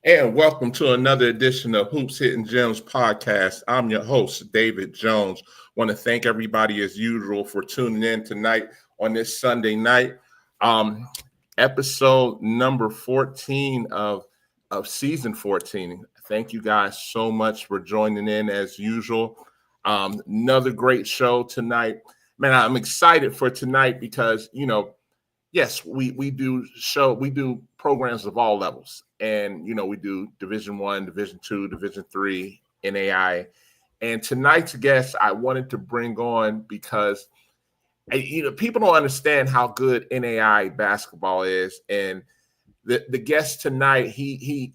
And welcome to another edition of Hoops Hitting Gems podcast. I'm your host, David Jones. Want to thank everybody as usual for tuning in tonight on this Sunday night. Um, Episode number 14 of season 14. Thank you guys so much for joining in as usual. Another great show tonight. Man, I'm excited for tonight because, yes, we do programs of all levels, and we do Division 1, Division 2, Division 3, NAI. And tonight's guest I wanted to bring on because people don't understand how good NAI basketball is, and the guest tonight he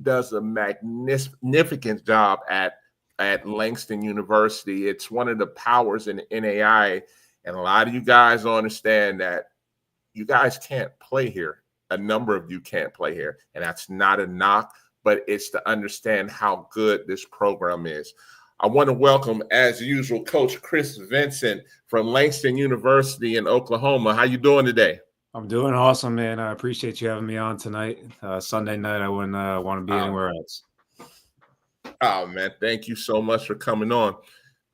does a magnificent job at Langston University. It's one of the powers in NAI, and a lot of you guys don't understand that you guys can't play here. A number of you can't play here, and that's not a knock, but it's to understand how good this program is. I want to welcome, as usual, Coach Chris Vincent from Langston University in Oklahoma. How you doing today? I'm doing awesome, man. I appreciate you having me on tonight. Sunday night, I wouldn't want to be Um, anywhere else. oh man, thank you so much for coming on.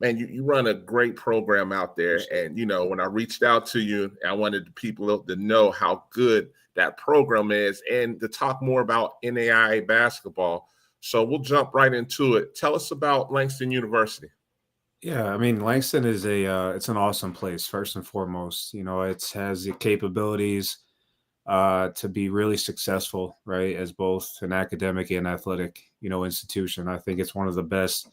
Man, you run a great program out there. And when I reached out to you, I wanted the people to know how good that program is and to talk more about NAIA basketball. So we'll jump right into it. Tell us about Langston University. Yeah, I mean, Langston is it's an awesome place. First and foremost, it has the capabilities to be really successful, right, as both an academic and athletic, institution. I think it's one of the best,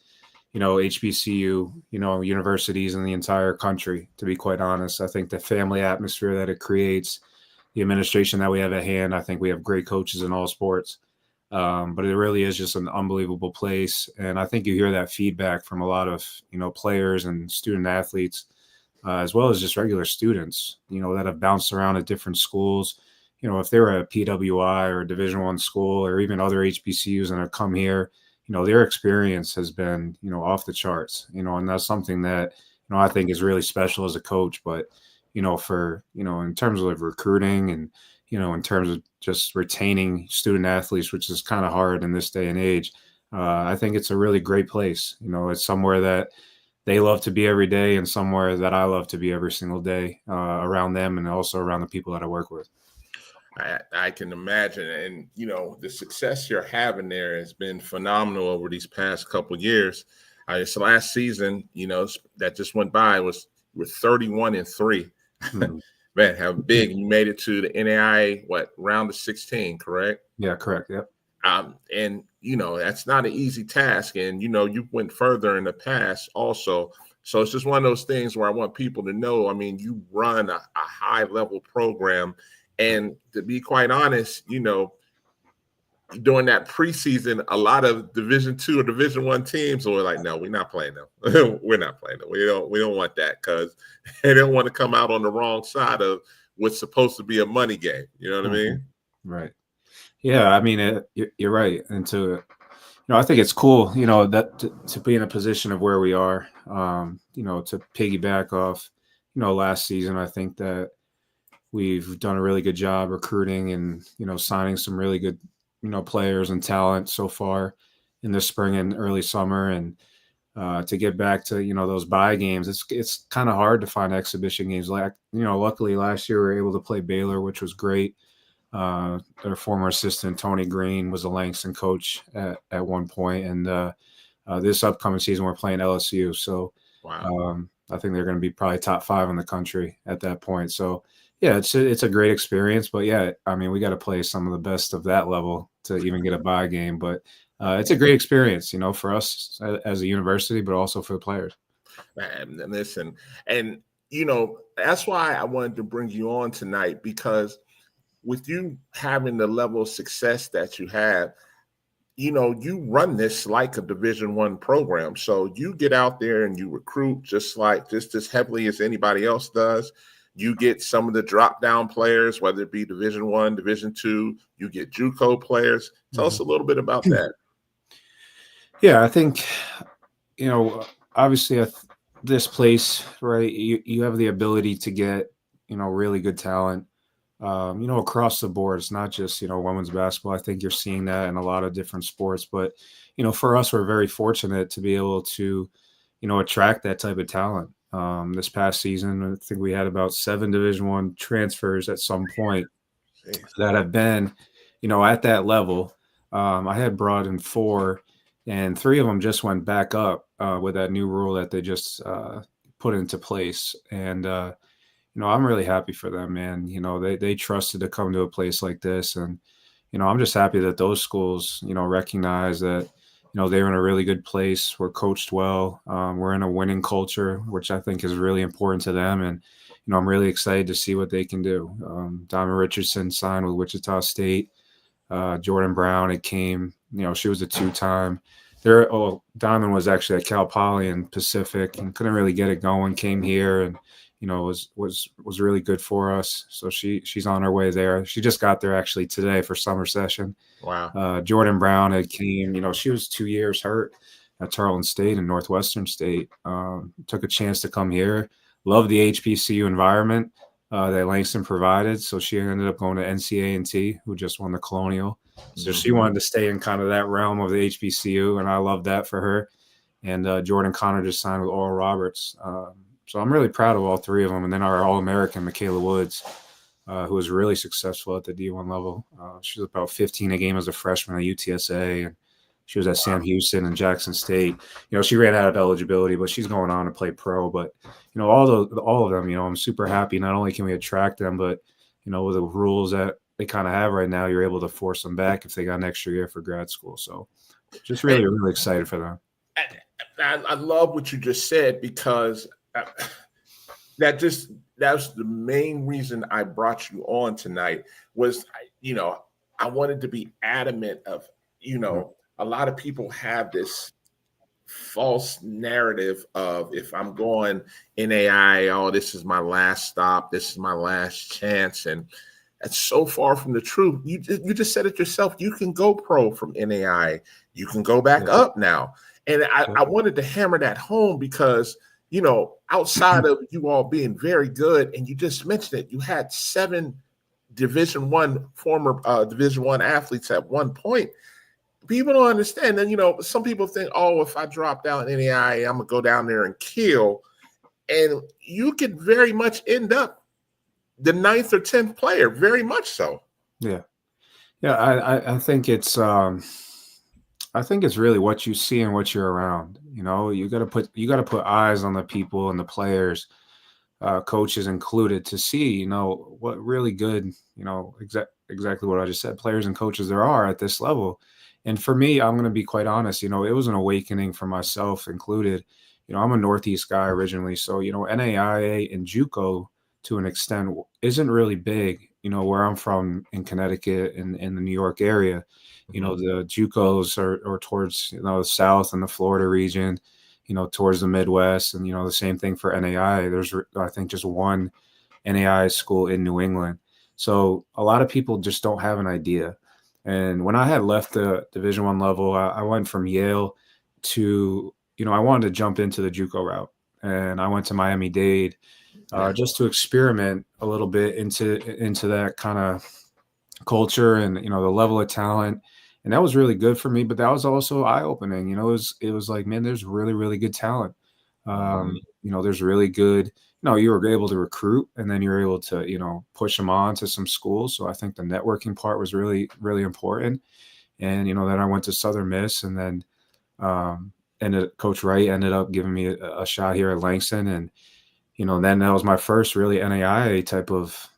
HBCU, universities in the entire country, to be quite honest. I think the family atmosphere that it creates, the administration that we have at hand, I think we have great coaches in all sports. But it really is just an unbelievable place. And I think you hear that feedback from a lot of, players and student athletes, as well as just regular students, that have bounced around at different schools. If they were a PWI or a Division I school or even other HBCUs and have come here, their experience has been, off the charts, and that's something that, I think is really special as a coach. But, in terms of recruiting and, in terms of just retaining student athletes, which is kind of hard in this day and age, I think it's a really great place. It's somewhere that they love to be every day and somewhere that I love to be every single day around them and also around the people that I work with. I can imagine. And, the success you're having there has been phenomenal over these past couple of years. This last season, that just went by was with 31-3. Mm-hmm. Man, how big. You made it to the NAIA, round of 16, correct? Yeah, correct. Yep. And, that's not an easy task. And, you went further in the past also. So it's just one of those things where I want people to know, I mean, you run a high-level program. And to be quite honest, during that preseason, a lot of Division 2 or Division 1 teams were like, "No, we're not playing them. We're not playing them. We don't want that because they don't want to come out on the wrong side of what's supposed to be a money game." You know what I mean? Right. Yeah, I mean, you're right. And I think it's cool, that to be in a position of where we are, to piggyback off, last season. I think that we've done a really good job recruiting and, signing some really good, players and talent so far in the spring and early summer. And to get back to, those bye games, it's kind of hard to find exhibition games. Like, luckily last year we were able to play Baylor, which was great. Their former assistant, Tony Green, was a Langston coach at one point. And this upcoming season, we're playing LSU. So wow. I think they're going to be probably top 5 in the country at that point. So, yeah, it's a great experience. But, yeah, I mean, we got to play some of the best of that level to even get a bye game. But it's a great experience, for us as a university, but also for the players. And listen, and, that's why I wanted to bring you on tonight, because with you having the level of success that you have, you run this like a Division 1 program. So you get out there and you recruit just as heavily as anybody else does. You get some of the drop down players, whether it be Division 1, Division 2, you get JUCO players. Tell us a little bit about that. Yeah, I think, obviously this place, right, you have the ability to get, really good talent across the board. It's not just, women's basketball. I think you're seeing that in a lot of different sports. But, for us, we're very fortunate to be able to, attract that type of talent. This past season, I think we had about 7 Division I transfers at some point that have been, at that level. I had brought in 4, and 3 of them just went back up with that new rule that they just put into place. And, I'm really happy for them, man. They trusted to come to a place like this. And, I'm just happy that those schools, recognize that, they're in a really good place. We're coached well. We're in a winning culture, which I think is really important to them. And, I'm really excited to see what they can do. Diamond Richardson signed with Wichita State. Jordan Brown, it came, she was a 2-time. Diamond was actually at Cal Poly and Pacific and couldn't really get it going, came here and, was really good for us. So she's on her way there. She just got there actually today for summer session. Wow. Jordan Brown, it came, she was 2 years hurt at Tarleton State and Northwestern State. Took a chance to come here. Loved the HBCU environment that Langston provided. So she ended up going to NCA&T, who just won the Colonial. So she wanted to stay in kind of that realm of the HBCU, and I love that for her. And Jordan Connor just signed with Oral Roberts. So I'm really proud of all 3 of them. And then our All-American, Michaela Woods, who was really successful at the D1 level. She was about 15 a game as a freshman at UTSA, and she was at Sam Houston and Jackson State. She ran out of eligibility, but she's going on to play pro. But, all of them, I'm super happy. Not only can we attract them, but, with the rules that they kind of have right now, you're able to force them back if they got an extra year for grad school. So just really, really excited for them. I love what you just said, because that's the main reason I brought you on tonight was, I wanted to be adamant of, a lot of people have this false narrative of, if I'm going NAI, oh, this is my last stop, this is my last chance. And that's so far from the truth. You just said it yourself. You can go pro from NAI. You can go back up now. And I wanted to hammer that home because, outside of you all being very good, and you just mentioned it, you had 7 former Division I athletes at one point. People don't understand. And, some people think, oh, if I drop down NAI, I'm going to go down there and kill. And you could very much end up the 9th or 10th player, very much so. Yeah. Yeah, I think it's really what you see and what you're around. You got to put eyes on the people and the players, coaches included, to see, what really good, exactly what I just said, players and coaches there are at this level. And for me, I'm going to be quite honest, it was an awakening for myself included. I'm a Northeast guy originally. So, NAIA and JUCO to an extent isn't really big, where I'm from in Connecticut and in the New York area. The JUCOs are towards, the South and the Florida region, towards the Midwest. And, the same thing for NAI. There's, I think, just one NAI school in New England. So a lot of people just don't have an idea. And when I had left the Division I level, I went from Yale to, I wanted to jump into the JUCO route. And I went to Miami-Dade just to experiment a little bit into that kind of culture and, the level of talent. And that was really good for me, but that was also eye-opening. It was like, man, there's really, really good talent. There's really good, you were able to recruit, and then you're able to, push them on to some schools. So I think the networking part was really, really important. And, then I went to Southern Miss, and then Coach Wright ended up giving me a shot here at Langston. And, then that was my first really NAIA type of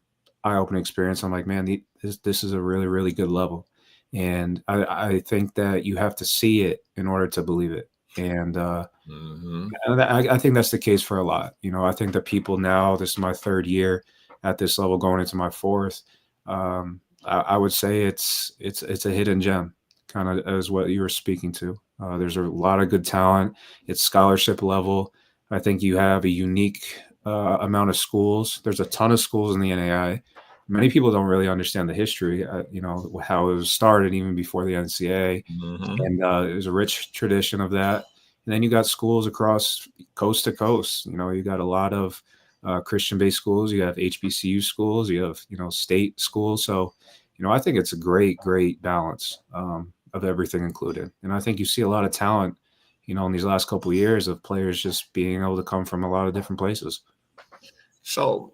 eye-opening experience. I'm like, man, this is a really, really good level. And I think that you have to see it in order to believe it. And I think that's the case for a lot. I think that people now, this is my 3rd year at this level, going into my 4th. I would say it's a hidden gem, kind of as what you were speaking to. There's a lot of good talent. It's scholarship level. I think you have a unique amount of schools. There's a ton of schools in the NAI. Many people don't really understand the history, how it was started even before the NCAA. And there's a rich tradition of that. And then you got schools across coast to coast. You got a lot of Christian-based schools, you have HBCU schools, you have, state schools. So, I think it's a great, great balance of everything included. And I think you see a lot of talent, in these last couple of years of players just being able to come from a lot of different places. So,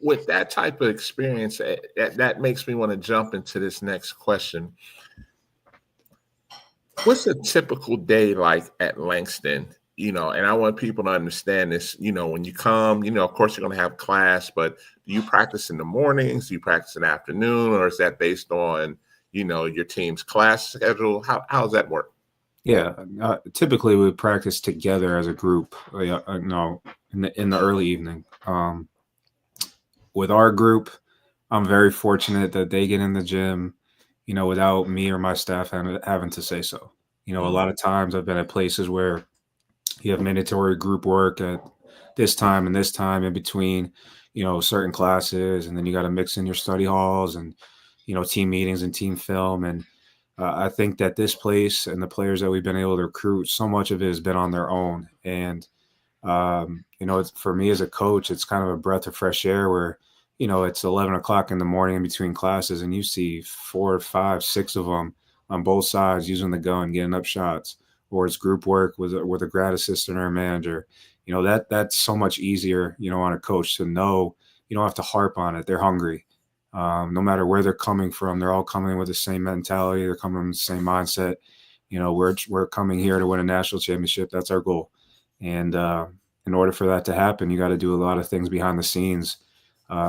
with that type of experience, that makes me want to jump into this next question. What's a typical day like at Langston? And I want people to understand this. When you come, of course, you're going to have class, but do you practice in the mornings? Do you practice in the afternoon? Or is that based on, your team's class schedule? How does that work? Yeah, typically we practice together as a group, in the early evening. With our group, I'm very fortunate that they get in the gym, without me or my staff having to say so. A lot of times I've been at places where you have mandatory group work at this time and this time in between, certain classes, and then you got to mix in your study halls and, team meetings and team film. And I think that this place and the players that we've been able to recruit, so much of it has been on their own. And, for me as a coach, it's kind of a breath of fresh air where, it's 11 o'clock in the morning in between classes and you see 4, 5, 6 of them on both sides using the gun, getting up shots, or it's group work with a grad assistant or a manager. That's so much easier, on a coach to know you don't have to harp on it. They're hungry. No matter where they're coming from, they're all coming with the same mentality. They're coming with the same mindset. We're coming here to win a national championship. That's our goal. And in order for that to happen, you got to do a lot of things behind the scenes.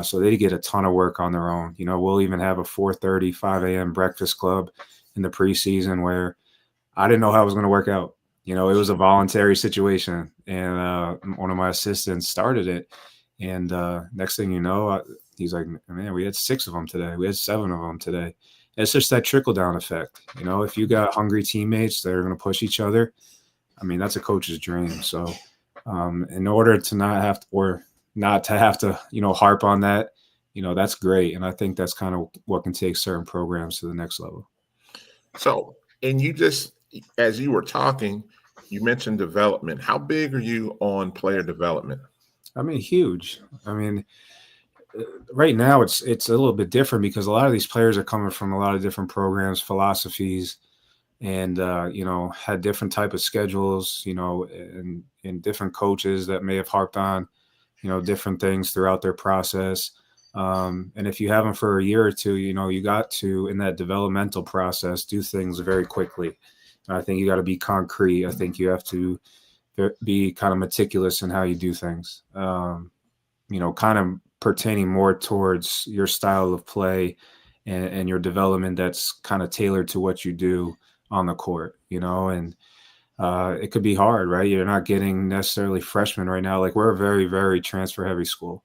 So they get a ton of work on their own. We'll even have a 4:30, 5 a.m. breakfast club in the preseason where I didn't know how it was going to work out. It was a voluntary situation, and one of my assistants started it. And next thing you know, he's like, man, we had 6 of them today. We had 7 of them today. It's just that trickle down effect. If you got hungry teammates that are going to push each other, I mean, that's a coach's dream. So in order to not have to, harp on that, that's great. And I think that's kind of what can take certain programs to the next level. So, and you just, as you were talking, you mentioned development. How big are you on player development? I mean, huge. I mean, right now it's a little bit different because a lot of these players are coming from a lot of different programs, philosophies, and had different type of schedules, and different coaches that may have harped on, different things throughout their process. And if you have them for a year or two, you got to, in that developmental process, do things very quickly. I think you got to be concrete. I think you have to be kind of meticulous in how you do things, kind of pertaining more towards your style of play and your development that's kind of tailored to what you do on the court, and it could be hard, right? You're not getting necessarily freshmen right now. Like, we're a very, very transfer heavy school.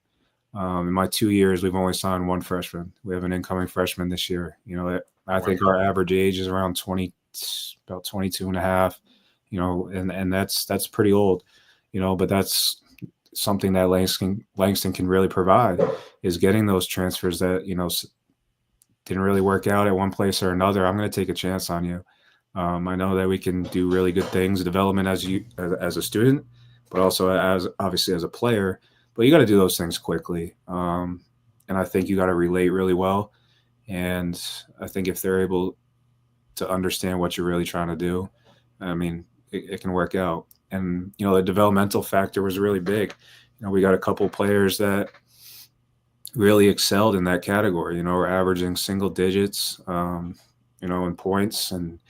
In my 2 years, we've only signed 1 freshman. We have an incoming freshman this year. I think our average age is around 20, about 22 and a half, and that's pretty old, but that's something that Langston can really provide, is getting those transfers that, didn't really work out at one place or another. I'm going to take a chance on you. I know that we can do really good things, development as a student, but also obviously as a player. But you got to do those things quickly, and I think you got to relate really well. And I think if they're able to understand what you're really trying to do, I mean, it can work out. And the developmental factor was really big. We got a couple players that really excelled in that category. We're averaging single digits, in points, and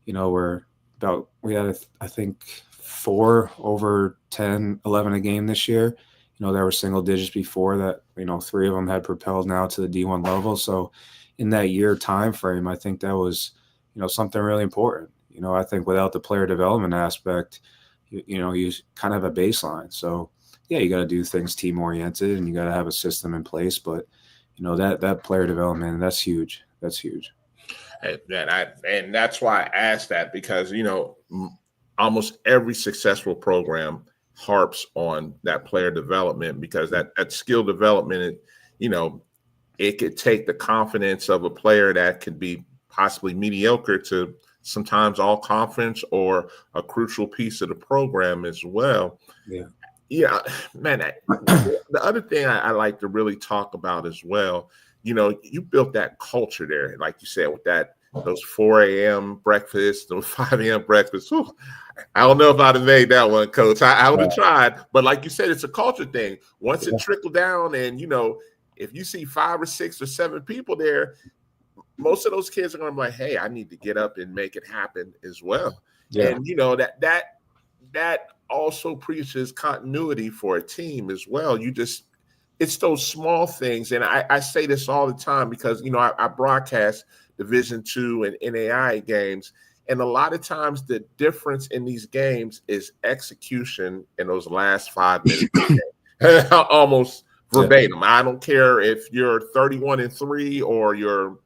we had I think 4 over 10, 11 a game this year. There were single digits before that. 3 of them had propelled now to the D1 level. So in that year time frame, I think that was something really important. I think without the player development aspect, you kind of have a baseline. So yeah, you got to do things team oriented, and you got to have a system in place. But that player development, that's huge. That's huge. And that's why I asked that, because almost every successful program harps on that player development, because that skill development, it could take the confidence of a player that could be possibly mediocre to sometimes all conference or a crucial piece of the program as well. Yeah. Yeah, man. The other thing I like to really talk about as well, you built that culture there, like you said, with those 4 a.m. breakfasts, those 5 a.m. breakfasts. Whew, I don't know if I'd have made that one, Coach. I would have tried, but like you said, it's a culture thing. Once it trickled down, and if you see 5 or 6 or 7 people there, most of those kids are going to be like, "Hey, I need to get up and make it happen as well." Yeah. And that also preaches continuity for a team as well. It's those small things, and I say this all the time because I broadcast Division II and NAI games, and a lot of times the difference in these games is execution in those last 5 minutes. Almost verbatim. Yeah. I don't care if you're 31-3 or you're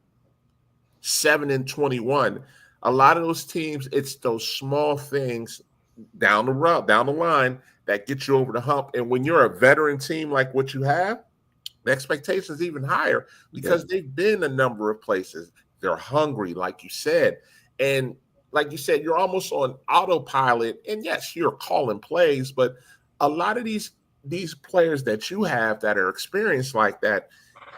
7-21. A lot of those teams, it's those small things down the line that get you over the hump. And when you're a veteran team like what you have, the expectation is even higher because they've been a number of places. They're hungry, like you said. And like you said, you're almost on autopilot. And yes, you're calling plays, but a lot of these players that you have that are experienced like that,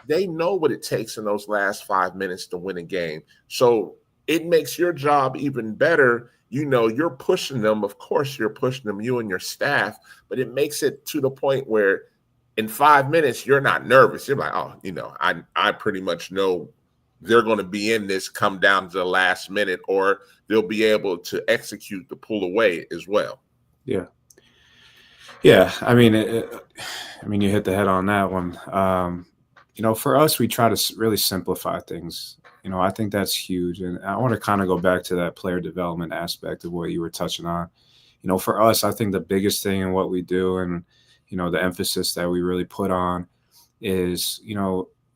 they know what it takes in those last 5 minutes to win a game. So it makes your job even better. You're pushing them. Of course, you're pushing them, you and your staff, but it makes it to the point where in 5 minutes, you're not nervous. You're like, oh, I pretty much know they're going to be in this come down to the last minute, or they'll be able to execute the pull away as well. Yeah. Yeah. I mean, you hit the head on that one. For us, we try to really simplify things. I think that's huge. And I want to kind of go back to that player development aspect of what you were touching on. For us, I think the biggest thing in what we do and, the emphasis that we really put on is,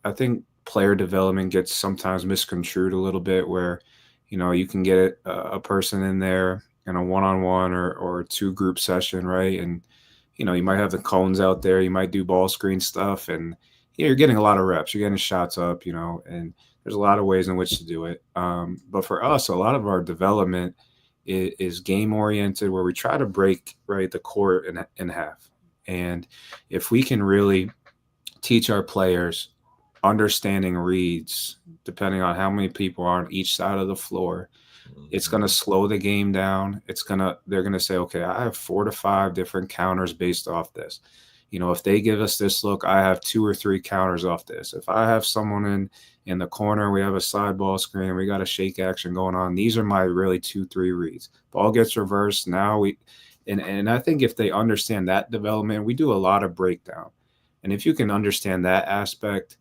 I think player development gets sometimes misconstrued a little bit where, you can get a person in there in a one-on-one or a 2-group session, right? And, you might have the cones out there, you might do ball screen stuff, and you're getting a lot of reps, you're getting shots up, and there's a lot of ways in which to do it. But for us, a lot of our development is game oriented, where we try to break the court in half. And if we can really teach our players understanding reads, depending on how many people are on each side of the floor, it's going to slow the game down. They're going to say, okay, I have 4 to 5 different counters based off this. If they give us this look, I have 2 or 3 counters off this. If I have someone in the corner, we have a side ball screen, we got a shake action going on. These are my really 2-3 reads. Ball gets reversed. Now and I think if they understand that development, we do a lot of breakdown. And if you can understand that aspect,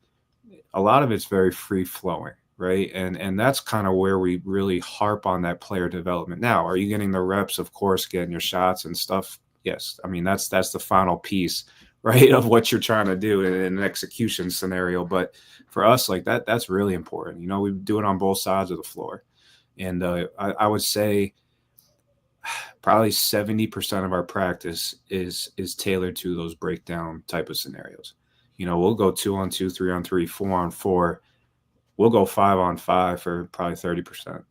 a lot of it's very free flowing, right? And that's kind of where we really harp on that player development. Now, are you getting the reps? Of course, getting your shots and stuff. Yes. I mean, that's the final piece, right, of what you're trying to do in an execution scenario. But for us, like that's really important. We do it on both sides of the floor. And I would say probably 70% of our practice is tailored to those breakdown type of scenarios. We'll go 2-on-2, 3-on-3, 4-on-4. We'll go 5-on-5 for probably 30%.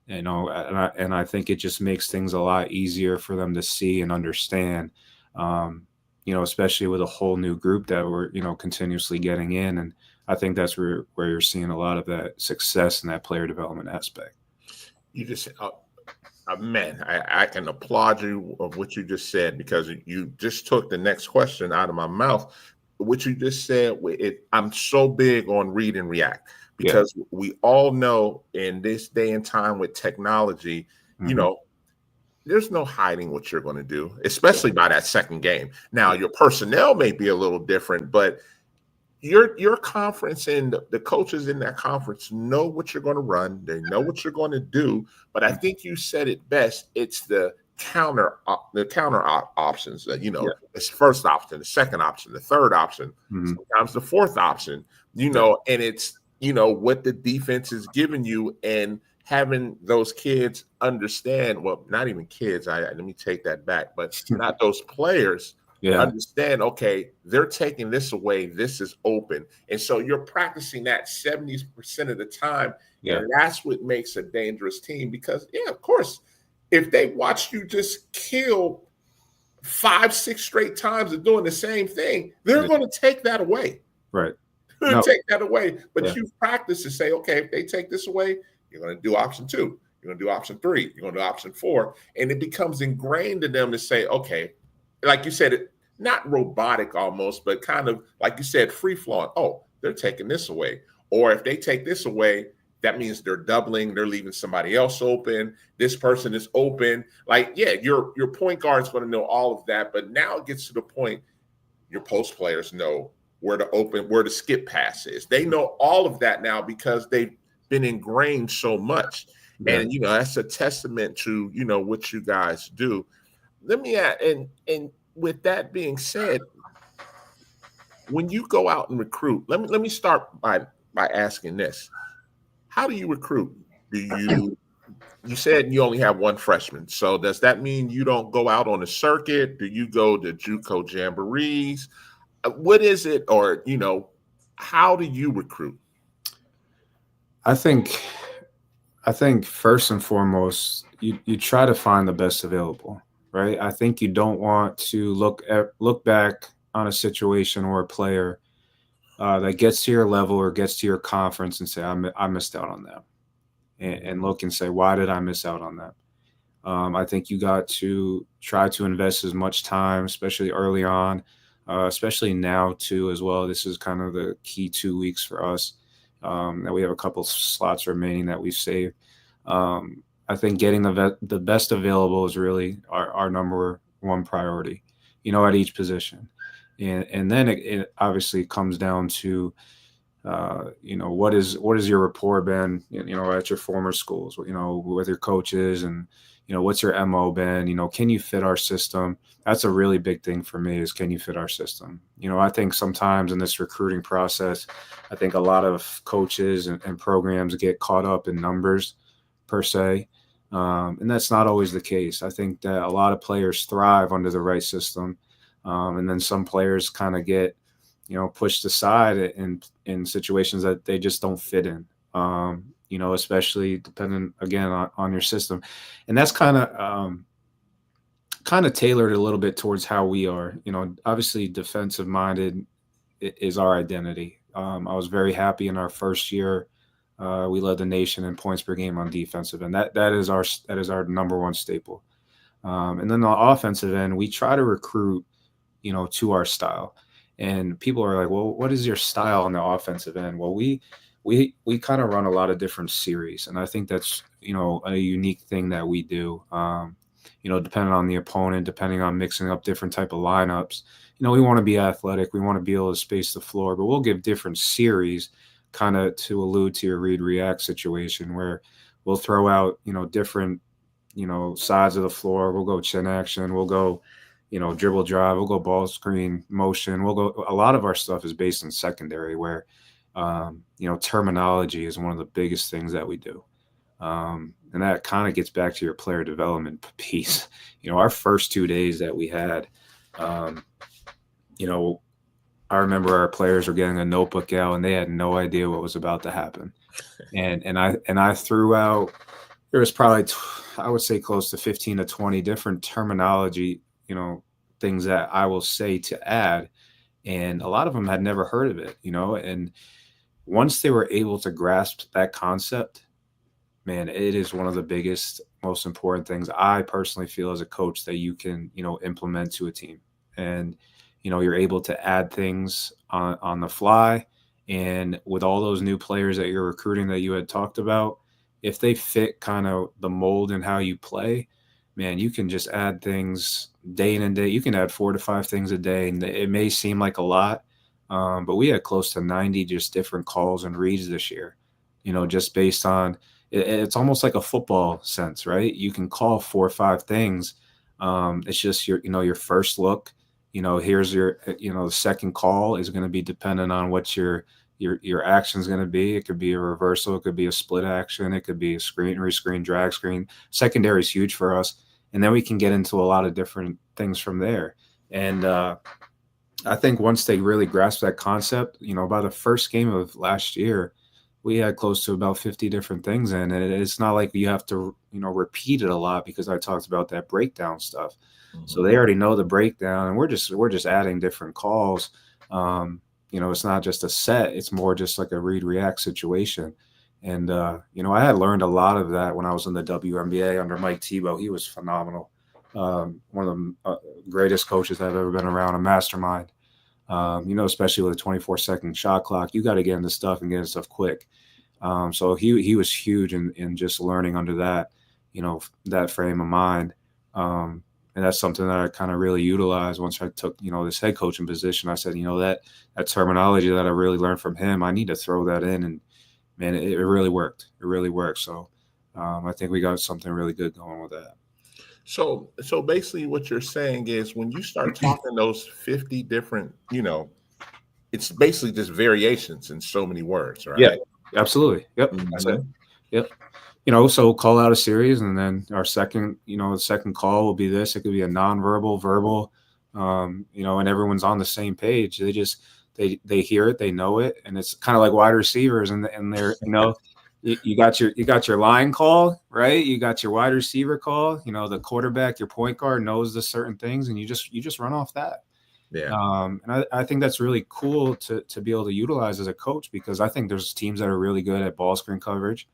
And I think it just makes things a lot easier for them to see and understand, especially with a whole new group that we're, continuously getting in. And I think that's where you're seeing a lot of that success in that player development aspect. You just, man, I can applaud you of what you just said, because you just took the next question out of my mouth. What you just said, I'm so big on read and react, because we all know in this day and time with technology, there's no hiding what you're going to do, especially by that second game. Now, your personnel may be a little different, but your conference and the coaches in that conference know what you're going to run. They know what you're going to do. But I think you said it best. It's the counter options. It's first option, the second option, the third option, sometimes the fourth option. And it's what the defense is giving you, and having those kids understand. Well, not even kids. Let me take that back. But not those players. Understand, okay, they're taking this away. This is open. And so you're practicing that 70% of the time. Yeah. And that's what makes a dangerous team, because, of course, if they watch you just kill 5, 6 straight times of doing the same thing, they're Yeah. going to take that away. Right. They're going No. to take that away. But Yeah. you practice to say, okay, if they take this away, you're going to do option 2. You're going to do option 3. You're going to do option 4. And it becomes ingrained in them to say, okay, like you said, not robotic almost, but kind of, like you said, free flowing. Oh, they're taking this away. Or if they take this away, that means they're doubling, they're leaving somebody else open. This person is open. Like, yeah, your point guard's going to know all of that. But now it gets to the point your post players know where the skip pass is. They know all of that now because they've been ingrained so much. Yeah. And, that's a testament to, what you guys do. Let me add, and with that being said, when you go out and recruit, let me start by asking this. How do you recruit? You said you only have one freshman. So does that mean you don't go out on the circuit? Do you go to JUCO jamborees? What is it? Or, how do you recruit? I think first and foremost, you try to find the best available, right? I think you don't want to look back on a situation or a player that gets to your level or gets to your conference and say, I missed out on that. And look and say, why did I miss out on that? I think you got to try to invest as much time, especially early on, especially now too, as well. This is kind of the key 2 weeks for us. That we have a couple slots remaining that we've saved. I think getting the best available is really our number one priority, at each position. And then it obviously comes down to, what is your rapport been, at your former schools, with your coaches, and, what's your MO been, can you fit our system? That's a really big thing for me, is can you fit our system? I think sometimes in this recruiting process, I think a lot of coaches and programs get caught up in numbers per se. And that's not always the case. I think that a lot of players thrive under the right system. And then some players kind of get, pushed aside in situations that they just don't fit in, especially depending, again, on your system. And that's kind of tailored a little bit towards how we are. Obviously defensive minded is our identity. I was very happy in our first year. We led the nation in points per game on defensive, and that is our number one staple. And then the offensive end, we try to recruit, to our style. And people are like, well, what is your style on the offensive end? Well, we kind of run a lot of different series, and I think that's, a unique thing that we do. Depending on the opponent, depending on mixing up different type of lineups, we want to be athletic. We want to be able to space the floor, but we'll give different series kind of to allude to your read react situation, where we'll throw out, different, sides of the floor. We'll go chin action. We'll go, dribble drive. We'll go ball screen motion. We'll go. A lot of our stuff is based in secondary, where, terminology is one of the biggest things that we do. And that kind of gets back to your player development piece. Our first 2 days that we had, I remember our players were getting a notebook out and they had no idea what was about to happen. And I threw out, there was probably, I would say, close to 15 to 20 different terminology, things that I will say to add. And a lot of them had never heard of it, and once they were able to grasp that concept, man, it is one of the biggest, most important things I personally feel as a coach that you can, implement to a team. And, you're able to add things on the fly. And with all those new players that you're recruiting that you had talked about, if they fit kind of the mold and how you play, man, you can just add things day in and day. You can add 4 to 5 things a day. And it may seem like a lot, but we had close to 90 just different calls and reads this year, just based on, it's almost like a football sense, right? You can call 4 or 5 things. It's just your first look, here's your, the second call is going to be dependent on what your action is going to be. It could be a reversal. It could be a split action. It could be a screen, rescreen, drag screen. Secondary is huge for us. And then we can get into a lot of different things from there. And I think once they really grasp that concept, by the first game of last year, we had close to about 50 different things in it. It's not like you have to, repeat it a lot because I talked about that breakdown stuff. So they already know the breakdown, and we're just adding different calls. It's not just a set; it's more just like a read react situation. And I had learned a lot of that when I was in the WNBA under Mike Tebow. He was phenomenal, one of the greatest coaches I've ever been around, a mastermind. Especially with a 24-second shot clock, you got to get into stuff and get into stuff quick. So he was huge in just learning under that, that frame of mind. And that's something that I kind of really utilized once I took, this head coaching position. I said, that terminology that I really learned from him, I need to throw that in. And man, it really worked. It really worked. So I think we got something really good going with that. So basically what you're saying is when you start talking those 50 different, it's basically just variations in so many words, right? Yeah, absolutely. Yep. That's it. Yep. So call out a series, and then our second, the second call will be this. It could be a nonverbal, verbal, and everyone's on the same page. They hear it, they know it, and it's kind of like wide receivers, and they're, you got your line call, right? You got your wide receiver call. The quarterback, your point guard knows the certain things, and you just run off that. Yeah. And I think that's really cool to be able to utilize as a coach, because I think there's teams that are really good at ball screen coverage.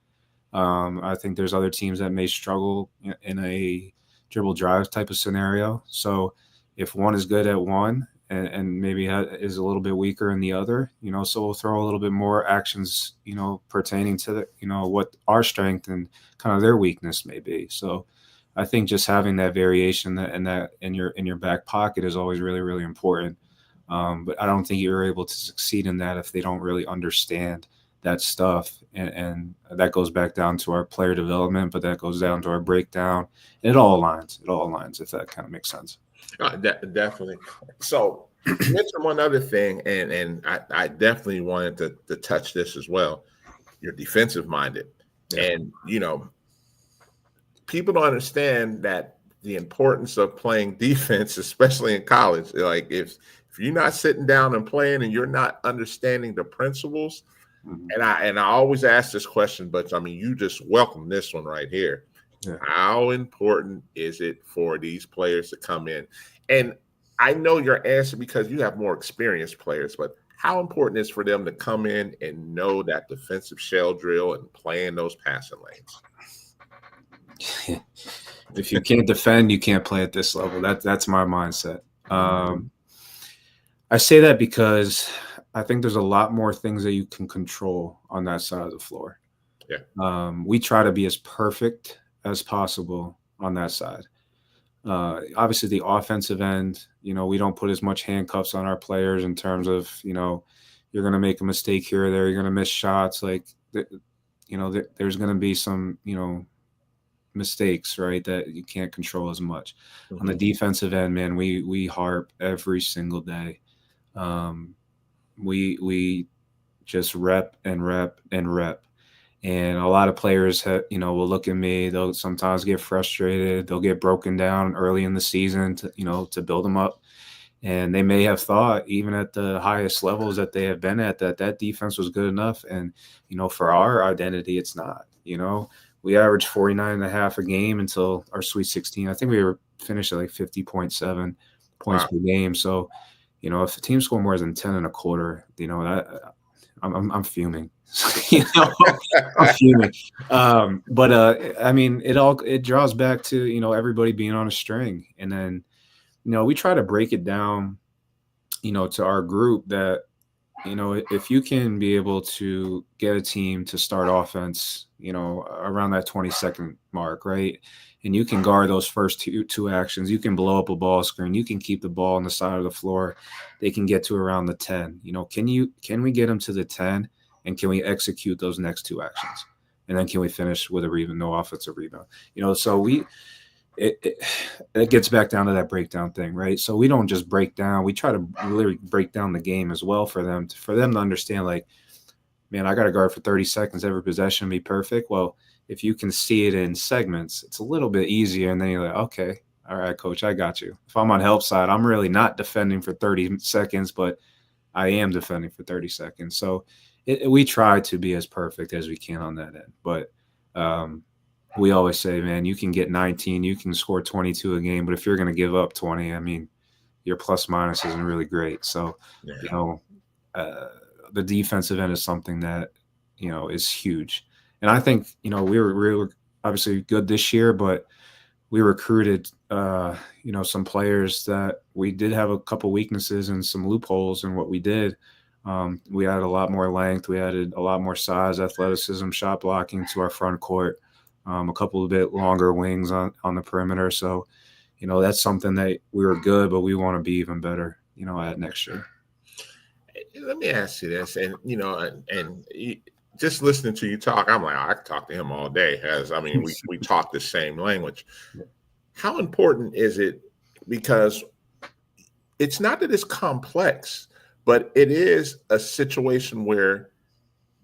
I think there's other teams that may struggle in a dribble drive type of scenario. So if one is good at one and maybe is a little bit weaker in the other, so we'll throw a little bit more actions, pertaining to the, what our strength and kind of their weakness may be. So I think just having that variation and that in your back pocket is always really, really important. But I don't think you're able to succeed in that if they don't really understand that stuff. And that goes back down to our player development, but that goes down to our breakdown. It all aligns, if that kind of makes sense. Definitely. So you mentioned one other thing, and I definitely wanted to touch this as well. You're defensive minded. Yeah. And, people don't understand that the importance of playing defense, especially in college. Like if you're not sitting down and playing and you're not understanding the principles, and I always ask this question, but I mean, you just welcome this one right here. Yeah. How important is it for these players to come in? And I know your answer because you have more experienced players, but how important is for them to come in and know that defensive shell drill and play in those passing lanes? If you can't defend, you can't play at this level. That's my mindset. I say that because I think there's a lot more things that you can control on that side of the floor. Yeah. We try to be as perfect as possible on that side. Obviously, the offensive end, we don't put as much handcuffs on our players in terms of, you're going to make a mistake here or there. You're going to miss shots. Like, there's going to be some, mistakes, right, that you can't control as much. On the defensive end, man, we harp every single day. We just rep and rep and rep. And a lot of players will look at me. They'll sometimes get frustrated. They'll get broken down early in the season to build them up. And they may have thought, even at the highest levels that they have been at, that defense was good enough. And, for our identity, it's not. We averaged 49.5 a game until our Sweet 16. I think we were finished at like 50.7 points per game. So, if the team score more than 10 and a quarter, that I'm fuming. I'm fuming. But I mean, it draws back to everybody being on a string, and then we try to break it down, to our group that if you can be able to get a team to start offense, around that 20-second mark, right? And you can guard those first two actions. You can blow up a ball screen. You can keep the ball on the side of the floor. They can get to around the 10. Can we get them to the 10? And can we execute those next two actions? And then can we finish with a rebound, no offensive rebound? So it gets back down to that breakdown thing, right? So we don't just break down. We try to really break down the game as well for them to understand, like, man, I got to guard for 30 seconds every possession, be perfect. Well, if you can see it in segments, it's a little bit easier. And then you're like, okay, all right, coach, I got you. If I'm on help side, I'm really not defending for 30 seconds, but I am defending for 30 seconds. So we try to be as perfect as we can on that end. But we always say, man, you can get 19, you can score 22 a game, but if you're going to give up 20, I mean, your plus minus isn't really great. So, the defensive end is something that, is huge. And I think, we were obviously good this year, but we recruited, some players that we did have a couple weaknesses and some loopholes in what we did. We added a lot more length. We added a lot more size, athleticism, shot blocking to our front court, a couple of bit longer wings on the perimeter. So, that's something that we were good, but we want to be even better, at next year. Let me ask you this, and just listening to you talk, I'm like, I could talk to him all day. We talk the same language. How important is it? Because it's not that it's complex, but it is a situation where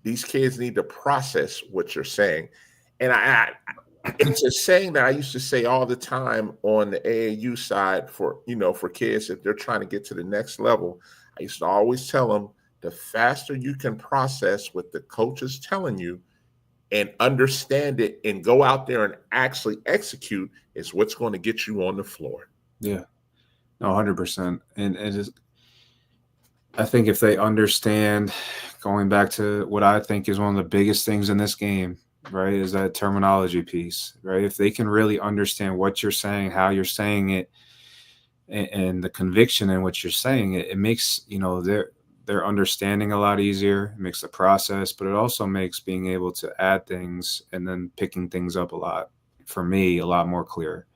these kids need to process what you're saying. And it's a saying that I used to say all the time on the AAU side for kids, if they're trying to get to the next level. I used to always tell them, the faster you can process what the coach is telling you and understand it and go out there and actually execute is what's going to get you on the floor. Yeah, no, 100%. And I think if they understand, going back to what I think is one of the biggest things in this game, right, is that terminology piece, right? If they can really understand what you're saying, how you're saying it, and the conviction in what you're saying, it makes, their understanding a lot easier. It makes the process, but it also makes being able to add things and then picking things up a lot more clear,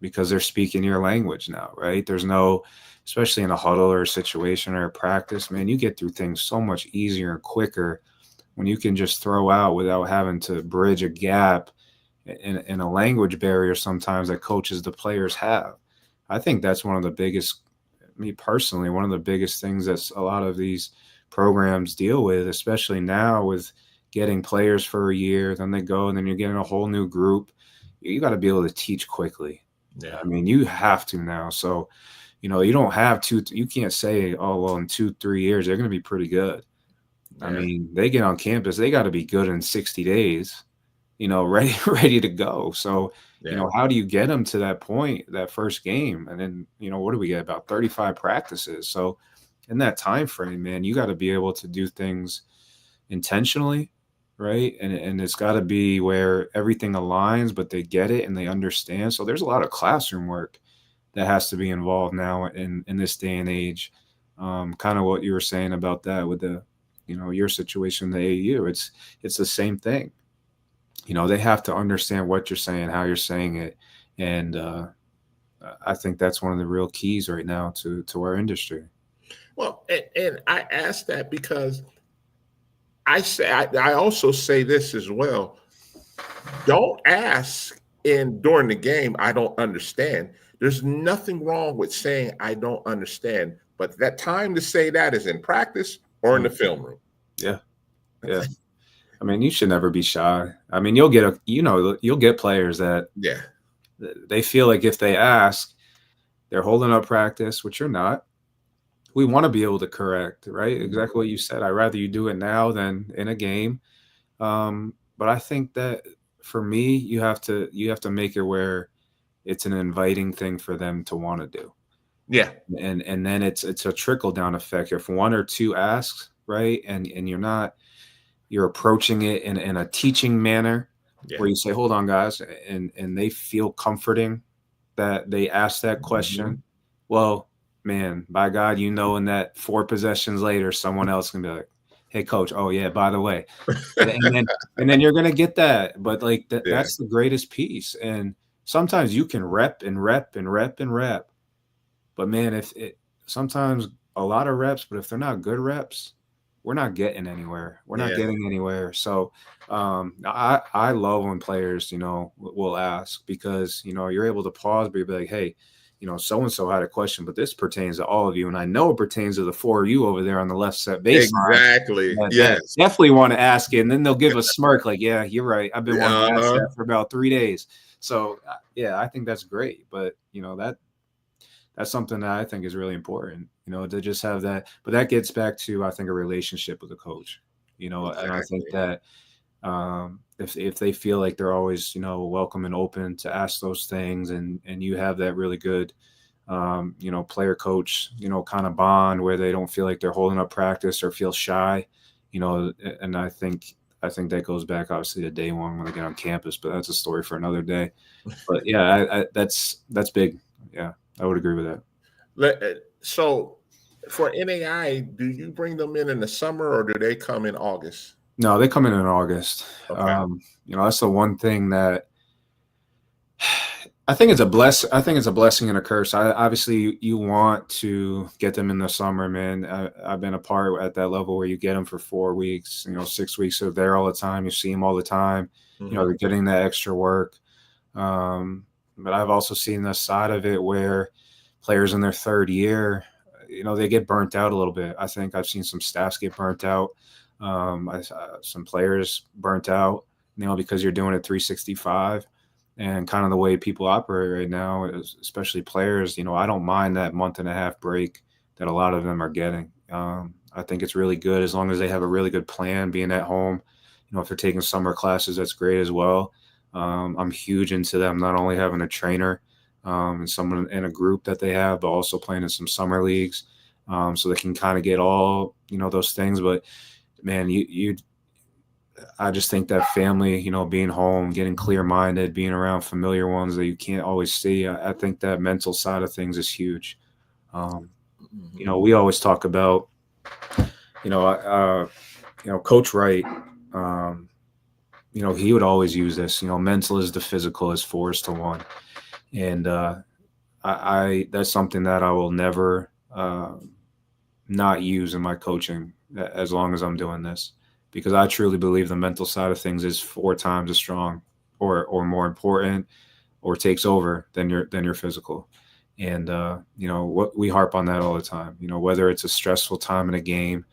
because they're speaking your language now, right? There's no, especially in a huddle or a situation or a practice, man, you get through things so much easier and quicker when you can just throw out without having to bridge a gap in a language barrier sometimes that coaches, the players have. I think that's one of the biggest, me personally, one of the biggest things that a lot of these programs deal with, especially now with getting players for a year, then they go and then you're getting a whole new group. You got to be able to teach quickly. Yeah. I mean, you have to now. So, you don't have to, you can't say, oh, well, in 2-3 years, they're going to be pretty good. Yeah. I mean, they get on campus, they got to be good in 60 days, ready to go. So, how do you get them to that point, that first game? And then, what do we get? About 35 practices. So in that time frame, man, you got to be able to do things intentionally, right? And it's got to be where everything aligns, but they get it and they understand. So there's a lot of classroom work that has to be involved now in this day and age. Kind of what you were saying about that with the, your situation, the AU, it's the same thing. They have to understand what you're saying, how you're saying it. And I think that's one of the real keys right now to our industry. Well, and I ask that because I also say this as well. Don't ask during the game, I don't understand. There's nothing wrong with saying I don't understand, but that time to say that is in practice or in the film room. Yeah. Yeah. I mean, you should never be shy. I mean, you'll get players that they feel like if they ask, they're holding up practice, which you're not. We want to be able to correct, right? Exactly what you said. I'd rather you do it now than in a game. But I think that for me, you have to make it where it's an inviting thing for them to want to do. Yeah. And then it's a trickle down effect. If one or two asks, right, and you're approaching it in a teaching manner where you say, hold on, guys, and they feel comforting that they asked that question. Mm-hmm. Well, man, by God, in that 4 possessions later, someone else can be like, hey, coach, oh, yeah, by the way. and then you're going to get that. But, that's the greatest piece. And sometimes you can rep and rep and rep and rep. But, man, sometimes a lot of reps, but if they're not good reps, we're not getting anywhere. We're not getting anywhere. So I love when players, will ask because, you're able to pause, but you'll be like, hey, so-and-so had a question, but this pertains to all of you. And I know it pertains to the 4 of you over there on the left set baseline. Exactly. Yes. Definitely want to ask it. And then they'll give a smirk like, yeah, you're right. I've been wanting to ask that for about 3 days. So, I think that's great. But, that's something that I think is really important, to just have that. But that gets back to, I think, a relationship with the coach, and I think Exactly. that if they feel like they're always, welcome and open to ask those things, and you have that really good, player coach, kind of bond where they don't feel like they're holding up practice or feel shy, and I think that goes back obviously to day one when they get on campus, but that's a story for another day. But yeah, that's big. Yeah, I would agree with that. So for NAI, do you bring them in the summer or do they come in August? No, they come in August. Okay. That's the one thing that I think it's a blessing and a curse. Obviously you want to get them in the summer, man. I've been a part at that level where you get them for 4 weeks, 6 weeks. They're there all the time. You see them all the time. Mhm. They're getting that extra work. But I've also seen the side of it where players in their third year, they get burnt out a little bit. I think I've seen some staffs get burnt out. Some players burnt out, because you're doing it 365. And kind of the way people operate right now, especially players, I don't mind that month and a half break that a lot of them are getting. I think it's really good as long as they have a really good plan being at home. If they're taking summer classes, that's great as well. I'm huge into them not only having a trainer and someone in a group that they have, but also playing in some summer leagues, so they can kind of get all those things. But man, I just think that family, being home, getting clear minded, being around familiar ones that you can't always see, I think that mental side of things is huge. Um, Mhm. we always talk about, Coach Wright. Um, he would always use this. Mental is the physical is 4:1, and I that's something that I will never not use in my coaching as long as I'm doing this, because I truly believe the mental side of things is 4 times as strong, or more important, or takes over than your physical. And what we harp on that all the time. Whether it's a stressful time in a game,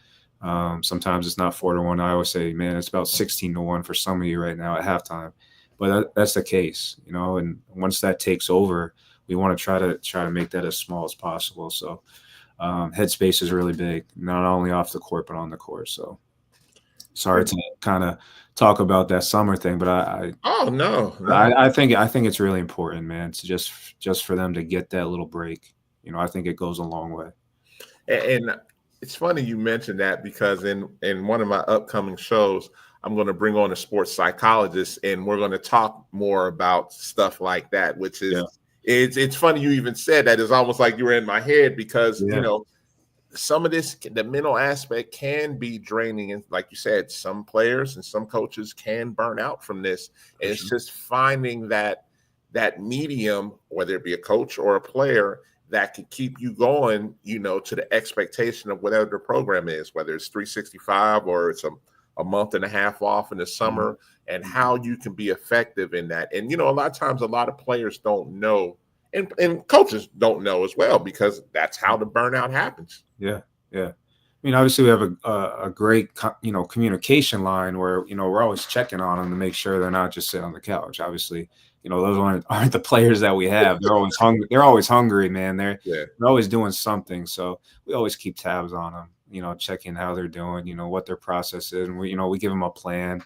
sometimes it's not 4-1. I always say, man, it's about 16-1 for some of you right now at halftime. But that's the case, and once that takes over, we want to try to make that as small as possible. So headspace is really big, not only off the court but on the court. So sorry to kind of talk about that summer thing, but Oh no, no. I think it's really important, man, to just for them to get that little break. I think it goes a long way. And it's funny you mentioned that because in one of my upcoming shows, I'm going to bring on a sports psychologist, and we're going to talk more about stuff like that. Which Yeah, is it's funny you even said that. It's almost like you were in my head because yeah, some of this, the mental aspect can be draining, and like you said, some players and some coaches can burn out from this. for And it's sure. just finding that medium, whether it be a coach or a player, that can keep you going, to the expectation of whatever the program is, whether it's 365 or it's a month and a half off in the Mhm, summer, and mhm. how you can be effective in that. And, a lot of times, a lot of players don't know, and coaches don't know as well, because that's how the burnout happens. Yeah, yeah. I mean, obviously, we have a great communication line where we're always checking on them to make sure they're not just sitting on the couch. Obviously, those aren't the players that we have. They're always hungry. They're always hungry, man. Yeah. They're always doing something. So we always keep tabs on them. Checking how they're doing. What their process is, and we give them a plan,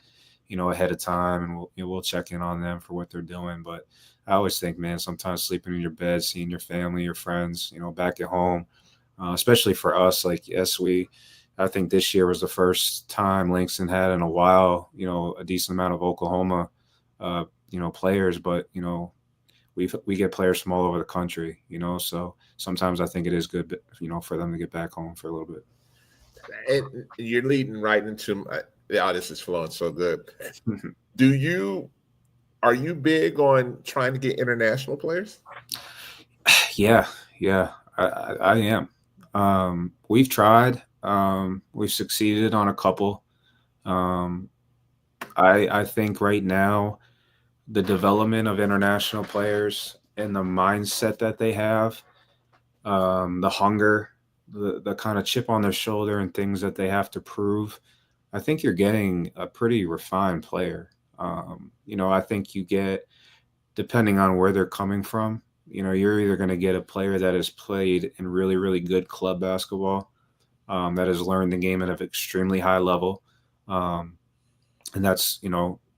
ahead of time, and we'll check in on them for what they're doing. But I always think, man, sometimes sleeping in your bed, seeing your family, your friends, back at home, especially for us. Like, yes, I think this year was the first time Langston had in a while, a decent amount of Oklahoma, players, but we get players from all over the country, so sometimes I think it is good, for them to get back home for a little bit. And you're leading right into oh, this is flowing so good. Do you Are you big on trying to get international players? Yeah, yeah, I am. We've tried. We've succeeded on a couple. Um, I think right now the development of international players and the mindset that they have, the hunger, the kind of chip on their shoulder and things that they have to prove. I think you're getting a pretty refined player. I think you get, depending on where they're coming from. you're either going to get a player that has played in really, really good club basketball, that has learned the game at an extremely high level. And that's,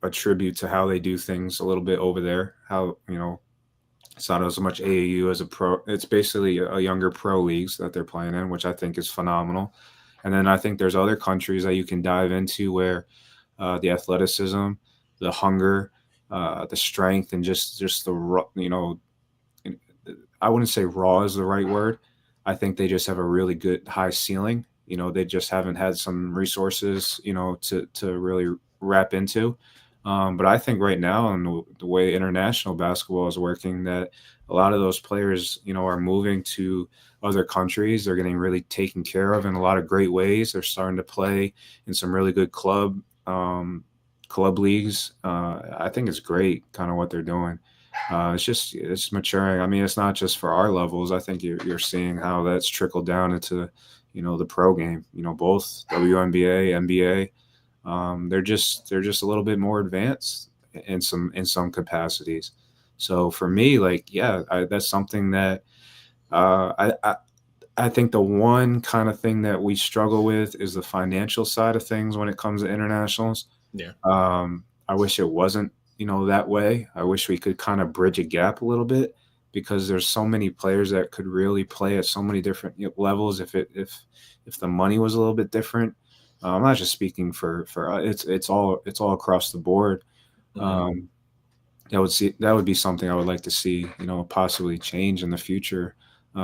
a tribute to how they do things a little bit over there. How, it's not as much AAU as a pro. It's basically a younger pro leagues that they're playing in, which I think is phenomenal. And then I think there's other countries that you can dive into where the athleticism, the hunger, the strength, and just the, I wouldn't say raw is the right word. I think they just have a really good high ceiling. They just haven't had some resources, to really wrap into. But I think right now, in the way international basketball is working, that a lot of those players, are moving to other countries. They're getting really taken care of in a lot of great ways. They're starting to play in some really good club leagues. I think it's great, kind of what they're doing. It's maturing. I mean, it's not just for our levels. I think you're seeing how that's trickled down into, the pro game. Both WNBA, NBA. They're just a little bit more advanced in some capacities. So for me, that's something that I think the one kind of thing that we struggle with is the financial side of things when it comes to internationals. Yeah. I wish it wasn't, that way. I wish we could kind of bridge a gap a little bit, because there's so many players that could really play at so many different levels if the money was a little bit different. I'm not just speaking for it's all across the board. Mhm. That would be something I would like to see, possibly change in the future,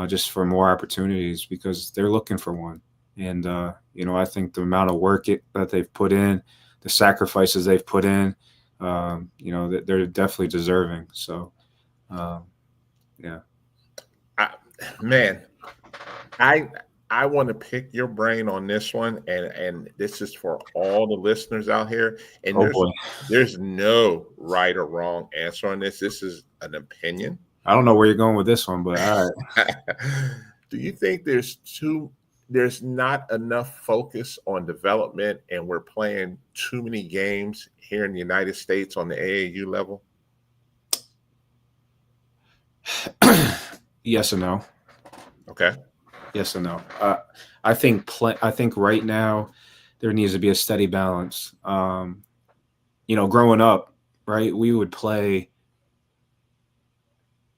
just for more opportunities, because they're looking for one. And I think the amount of work that they've put in, the sacrifices they've put in, they're definitely deserving. So, yeah. Man, I I want to pick your brain on this one, and this is for all the listeners out here. And Oh boy. there's no right or wrong answer on this. This is an opinion. I don't know where you're going with this one, but all right. Do you think there's not enough focus on development, and we're playing too many games here in the United States on the AAU level? Yes and no. Okay. Yes and no. I think right now there needs to be a steady balance. Growing up, right, we'd play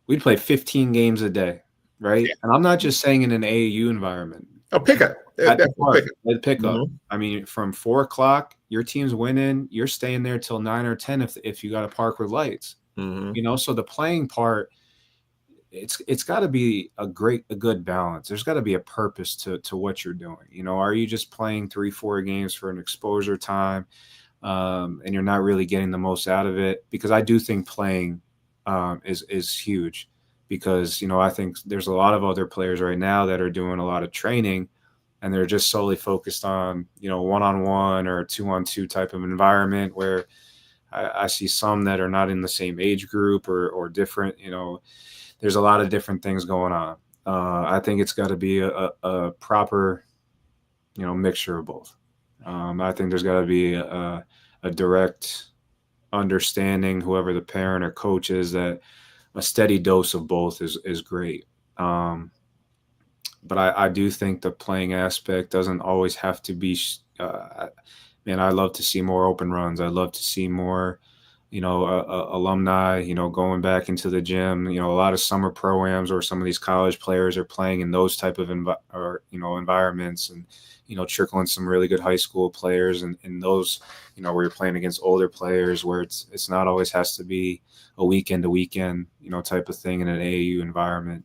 15 games a day, right? Yeah. And I'm not just saying in an AAU environment. Oh, pick up. At the Definitely park, pick up. at pickup. Mhm. I mean, from 4 o'clock, your team's winning. You're staying there till 9 or 10 if you got a park with lights. Mhm. So the playing part, it's got to be a good balance. There's got to be a purpose to what you're doing. Are you just playing 3-4 games for an exposure time, and you're not really getting the most out of it? Because I do think playing is huge. Because I think there's a lot of other players right now that are doing a lot of training, and they're just solely focused on one-on-one or two-on-two type of environment, where I see some that are not in the same age group or different. There's a lot of different things going on. I think it's got to be a proper, mixture of both. I think there's got to be a direct understanding, whoever the parent or coach is, that a steady dose of both is great. But I do think the playing aspect doesn't always have to be. Man, I love to see more open runs. I love to see more alumni, going back into the gym. A lot of summer programs or some of these college players are playing in those type of environments, and trickling some really good high school players, and those where you're playing against older players, where it's not always has to be a weekend to weekend type of thing in an AAU environment.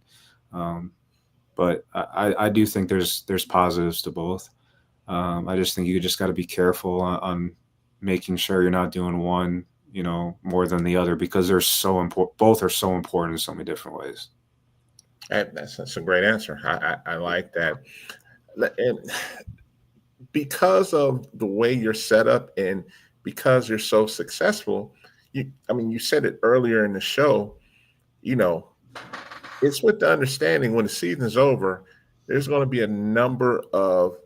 But I do think there's positives to both. I just think you just got to be careful on making sure you're not doing one more than the other, because they're so important. Both are so important in so many different ways. That's a great answer. I like that. And because of the way you're set up, and because you're so successful, you said it earlier in the show, you know, it's with the understanding when the season's over, there's going to be a number of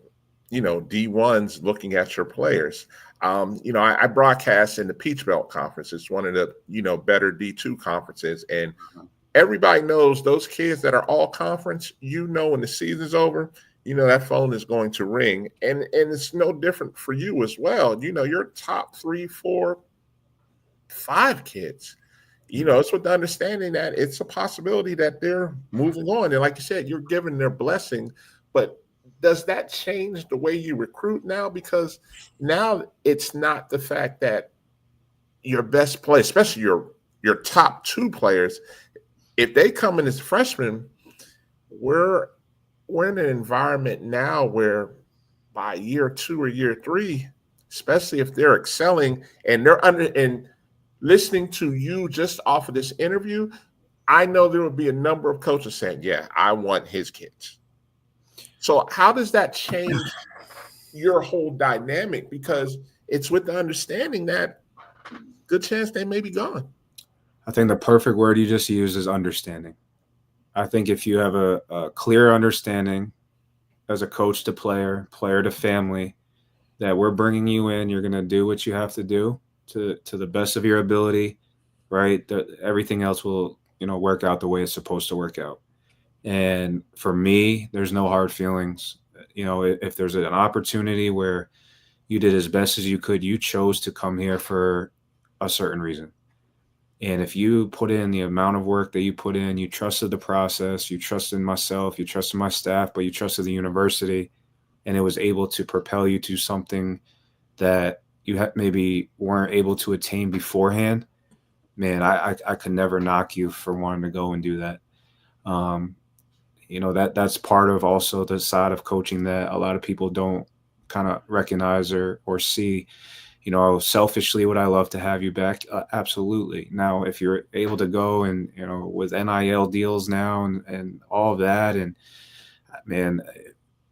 D1s looking at your players. I broadcast in the Peach Belt Conference. It's one of the better D2 conferences, and everybody knows those kids that are all conference, when the season's over, that phone is going to ring. And it's no different for you as well. Your top 3, 4, 5 kids, it's with the understanding that it's a possibility that they're moving on. And like you said, you're giving their blessing. But does that change the way you recruit now? Because now it's not the fact that your best play, especially your top 2 players, if they come in as freshmen, we're in an environment now where by year 2 or year 3, especially if they're excelling and they're and listening to you just off of this interview, I know there will be a number of coaches saying, yeah, I want his kids. So how does that change your whole dynamic? Because it's with the understanding that good chance they may be gone. I think the perfect word you just used is understanding. I think if you have a clear understanding as a coach to player, player to family, that we're bringing you in, you're going to do what you have to do to the best of your ability, right? That everything else will, work out the way it's supposed to work out. And for me, there's no hard feelings. If there's an opportunity where you did as best as you could, you chose to come here for a certain reason. And if you put in the amount of work that you put in, you trusted the process, you trusted myself, you trusted my staff, but you trusted the university, and it was able to propel you to something that you maybe weren't able to attain beforehand, man, I could never knock you for wanting to go and do that. That's part of also the side of coaching that a lot of people don't kind of recognize or see. Selfishly, would I love to have you back? Absolutely. Now, if you're able to go and, with NIL deals now and all of that, and man,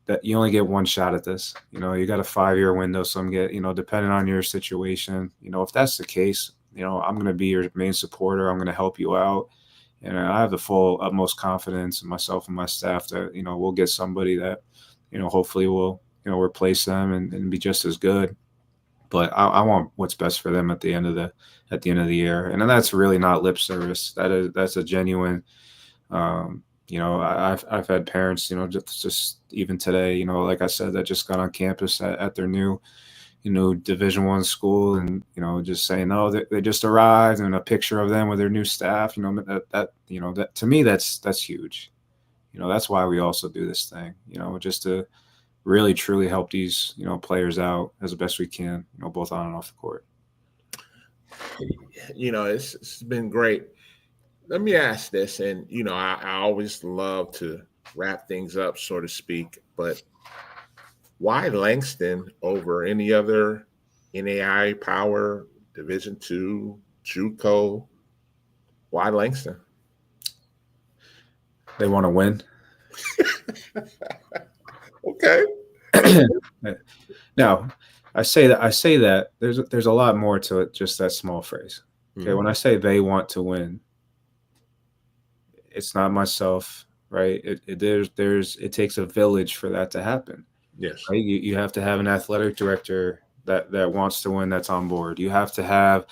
that you only get one shot at this. You got a 5-year window. Some get, depending on your situation, if that's the case, I'm going to be your main supporter. I'm going to help you out. And I have the full utmost confidence in myself and my staff that, we'll get somebody that, hopefully will, replace them and be just as good. But I want what's best for them at the end of the year. And then that's really not lip service. That's a genuine, I've had parents, just even today, like I said, that just got on campus at their new, Division I school, and, just saying, oh, they just arrived, and a picture of them with their new staff, that to me, that's huge. That's why we also do this thing, just to really truly help these, players out as best we can, both on and off the court. It's been great. Let me ask this, and I always love to wrap things up, so to speak, but why Langston over any other NAI Power Division II, JUCO? Why Langston? They want to win. Okay. Now, I say that there's a lot more to it, just that small phrase. Okay, when I say they want to win, it's not myself, right? It takes a village for that to happen. Yes. Right? You have to have an athletic director that wants to win, that's on board. You have to have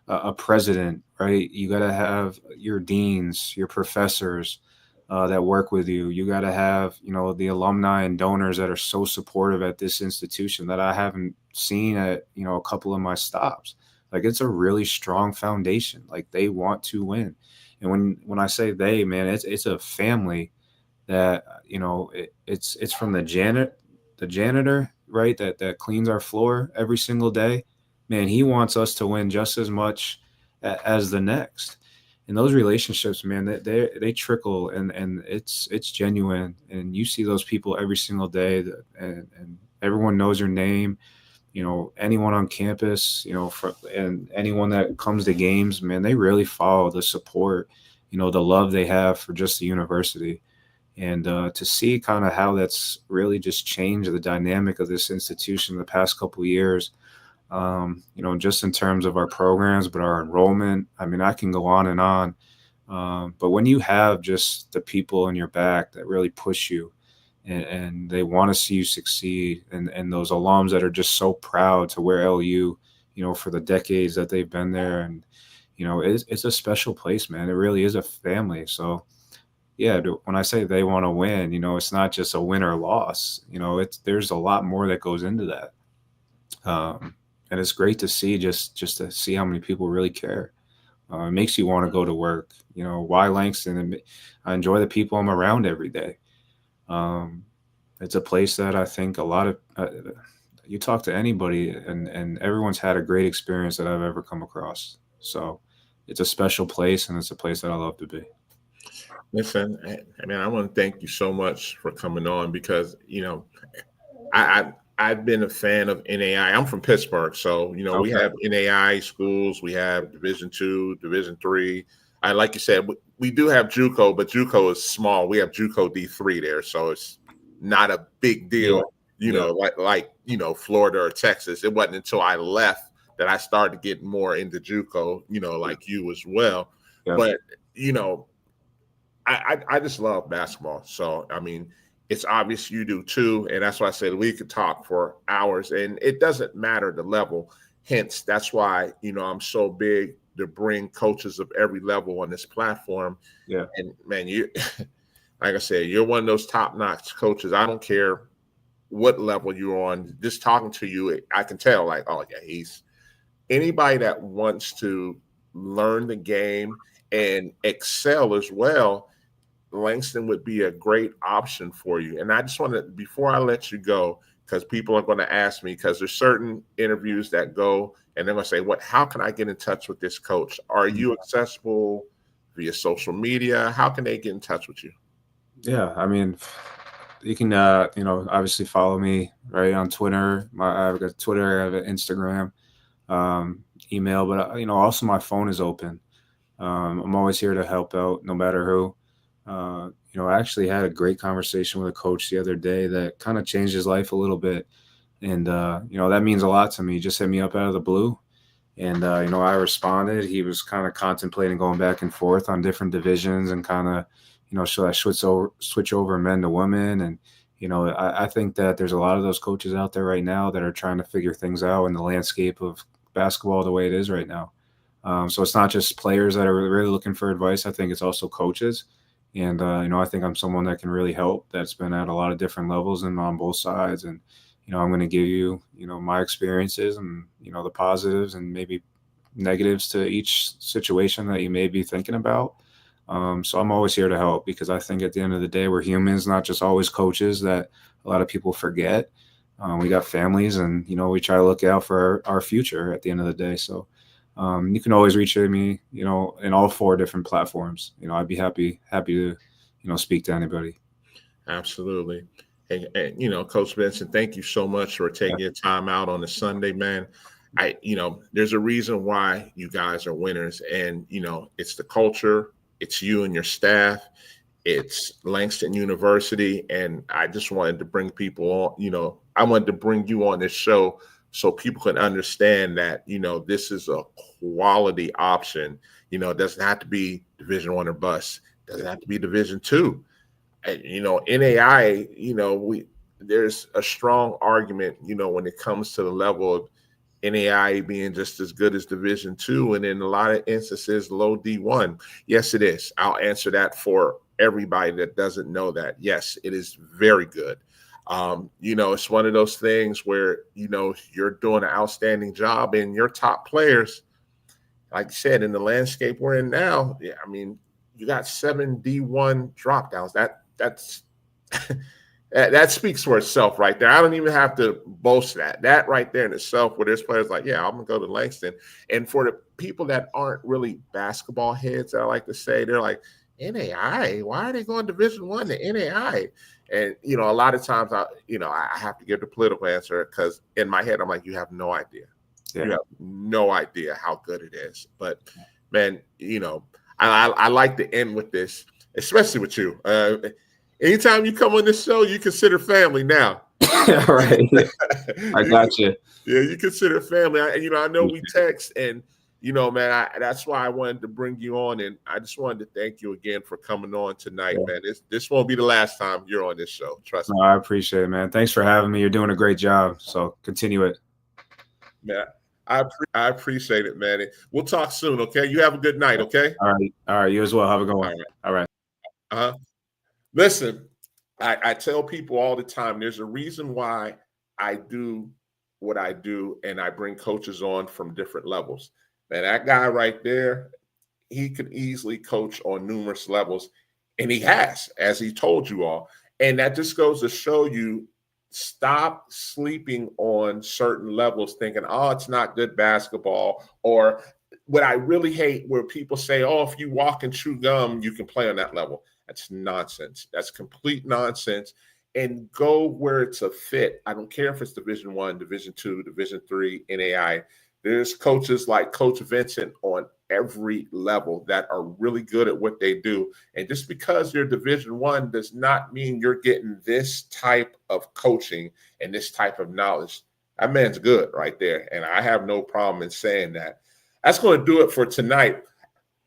a president, right? You got to have your deans, your professors that work with you. You got to have, the alumni and donors that are so supportive at this institution that I haven't seen at, a couple of my stops. Like, it's a really strong foundation. Like, they want to win. And when I say they, man, it's a family that, it's from the janitor, right, that cleans our floor every single day. Man, he wants us to win just as much as the next. And those relationships, man, they trickle, and it's genuine. And you see those people every single day, and everyone knows your name. Anyone on campus, and anyone that comes to games, man, they really follow the support, the love they have for just the university. And to see kind of how that's really just changed the dynamic of this institution the past couple of years, just in terms of our programs, but our enrollment, I mean, I can go on and on. But when you have just the people in your back that really push you, and they want to see you succeed, and those alums that are just so proud to wear LU, for the decades that they've been there, and, it's a special place, man. It really is a family. So yeah, when I say they want to win, it's not just a win or loss. There's a lot more that goes into that. And it's great to see just to see how many people really care. It makes you want to go to work. Why Langston? I enjoy the people I'm around every day. Um, it's a place that I think a lot of you talk to anybody, and everyone's had a great experience that I've ever come across. So it's a special place, and it's a place that I love to be. Listen, I want to thank you so much for coming on because I've been a fan of NAI. I'm from Pittsburgh, so we Okay. have NAI schools, we have Division II, Division III. I like you said, we do have JUCO, but JUCO is small. We have JUCO D3 there, so it's not a big Yeah. deal. Yeah. Like Florida or Texas. It wasn't until I left that I started to get more into JUCO. Like you as well. Yeah. But I just love basketball. So I mean, it's obvious you do too, and that's why I said we could talk for hours, and it doesn't matter the level. Hence, that's why I'm so big to bring coaches of every level on this platform. Yeah. And man, you like I said, you're one of those top-notch coaches. I don't care what level you're on. Just talking to you, I can tell, like, oh yeah, he's anybody that wants to learn the game and excel as well. Langston would be a great option for you. And I just want to, before I let you go, because people are going to ask me, because there's certain interviews that go and they're going to say, how can I get in touch with this coach? Are you accessible via social media? How can they get in touch with you? Yeah. I mean, you can, obviously follow me right on Twitter. I've got Twitter, I have an Instagram, email, but also my phone is open. I'm always here to help out no matter who. I actually had a great conversation with a coach the other day that kind of changed his life a little bit. And, that means a lot to me. He just hit me up out of the blue. And, I responded. He was kind of contemplating going back and forth on different divisions and kind of, should I switch over men to women? And, I think that there's a lot of those coaches out there right now that are trying to figure things out in the landscape of basketball the way it is right now. So it's not just players that are really looking for advice. I think it's also coaches. And, I think I'm someone that can really help, that's been at a lot of different levels and on both sides. And, I'm going to give you, my experiences and, the positives and maybe negatives to each situation that you may be thinking about. So I'm always here to help because I think at the end of the day, we're humans, not just always coaches that a lot of people forget. We got families and, we try to look out for our future at the end of the day. So, you can always reach me, in all 4 different platforms. I'd be happy to, speak to anybody. Absolutely. And Coach Benson, thank you so much for taking your time out on a Sunday, man. There's a reason why you guys are winners, and, it's the culture, it's you and your staff, it's Langston University. And I just wanted to bring people on, I wanted to bring you on this show so people can understand that, this is a quality option. It doesn't have to be Division I or bust. It doesn't have to be Division II. And, NAI, there's a strong argument, when it comes to the level of NAI being just as good as Division II, and in a lot of instances, low D1. Yes, it is. I'll answer that for everybody that doesn't know that. Yes, it is very good. It's one of those things where, you're doing an outstanding job, and your top players, like you said, in the landscape we're in now, you got 7 D1 drop downs. That's that speaks for itself right there. I don't even have to boast that right there in itself, where there's players like, yeah, I'm gonna go to Langston. And for the people that aren't really basketball heads, I like to say, they're like, NAI, why are they going Division I to NAI? And, a lot of times I have to give the political answer, because in my head, I'm like, you have no idea. Yeah. You have no idea how good it is. But man, I like to end with this, especially with you. Anytime you come on this show, you consider family now. Right. I got you. Yeah, you consider family. I know we text, and man, that's why I wanted to bring you on, and I just wanted to thank you again for coming on tonight, man. This won't be the last time you're on this show. Trust me. I appreciate it, man. Thanks for having me. You're doing a great job. So continue it. Man, I appreciate it, man. We'll talk soon, okay? You have a good night, okay? All right. All right. You as well. Have a good All one. right. All right. Uh-huh. Listen, I tell people all the time, there's a reason why I do what I do, and I bring coaches on from different levels. And that guy right there, he could easily coach on numerous levels, and he has, as he told you all. And that just goes to show you, stop sleeping on certain levels, thinking, oh, it's not good basketball. Or what I really hate, where people say, oh, if you walk and chew gum, you can play on that level. That's nonsense. That's complete nonsense. And go where it's a fit. I don't care if it's Division One, Division Two, Division Three, NAI. There's coaches like Coach Vincent on every level that are really good at what they do. And just because you're Division One does not mean you're getting this type of coaching and this type of knowledge. That man's good right there. And I have no problem in saying that. That's going to do it for tonight.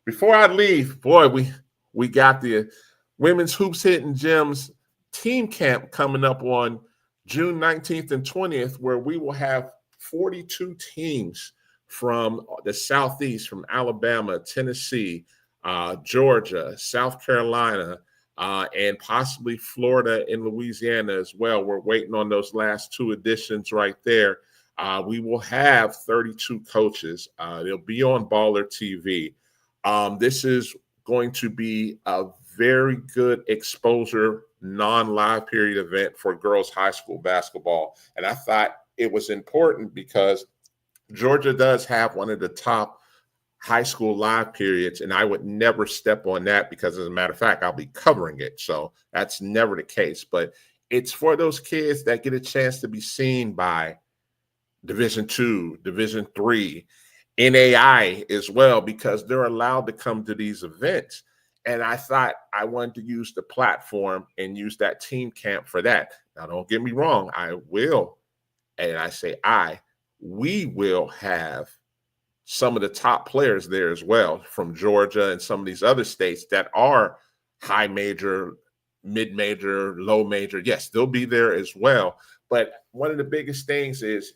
Before I leave, boy, we got the Women's Hoops Hidden Gems team camp coming up on June 19th and 20th, where we will have 42 teams from the Southeast, from Alabama, Tennessee, Georgia, South Carolina, and possibly Florida and Louisiana as well. We're waiting on those last two editions right there. We will have 32 coaches. They'll be on Baller TV. This is going to be a very good exposure, non-live period event for girls high school basketball. And I thought it was important because Georgia does have one of the top high school live periods, and I would never step on that because, as a matter of fact, I'll be covering it. So that's never the case. But it's for those kids that get a chance to be seen by Division II, Division III, NAI as well, because they're allowed to come to these events. And I thought I wanted to use the platform and use that team camp for that. Now, don't get me wrong. I will, and I say we will have some of the top players there as well from Georgia and some of these other states that are high major, mid major, low major. Yes, they'll be there as well. But one of the biggest things is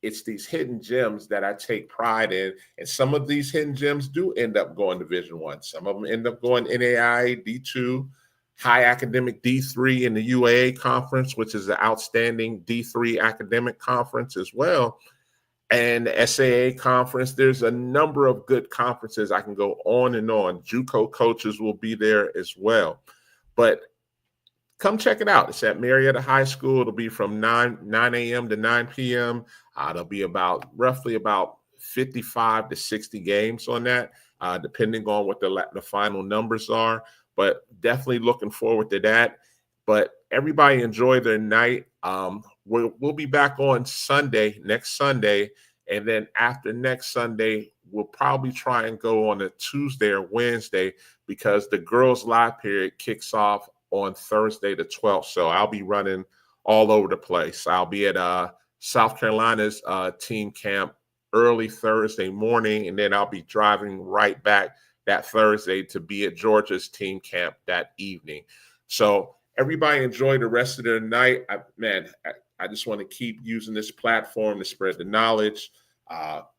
it's these hidden gems that I take pride in. And some of these hidden gems do end up going Division One. Some of them end up going NAI, D2, high academic D3 in the UAA conference, which is an outstanding D3 academic conference as well. And the SAA conference. There's a number of good conferences. I can go on and on. JUCO coaches will be there as well. But come check it out. It's at Marietta High School. It'll be from 9 a.m. to 9 p.m. There'll be roughly about 55 to 60 games on that, depending on what the final numbers are. But definitely looking forward to that. But everybody enjoy their night. We'll be back on next Sunday. And then after next Sunday, we'll probably try and go on a Tuesday or Wednesday because the girls' live period kicks off on Thursday the 12th. So I'll be running all over the place. I'll be at South Carolina's team camp early Thursday morning, and then I'll be driving right back that Thursday to be at Georgia's team camp that evening. So everybody enjoy the rest of their night. I just want to keep using this platform to spread the knowledge,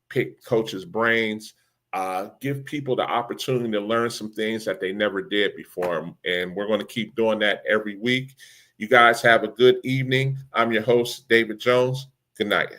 pick coaches' brains, give people the opportunity to learn some things that they never did before. And we're going to keep doing that every week. You guys have a good evening. I'm your host, David Jones. Good night.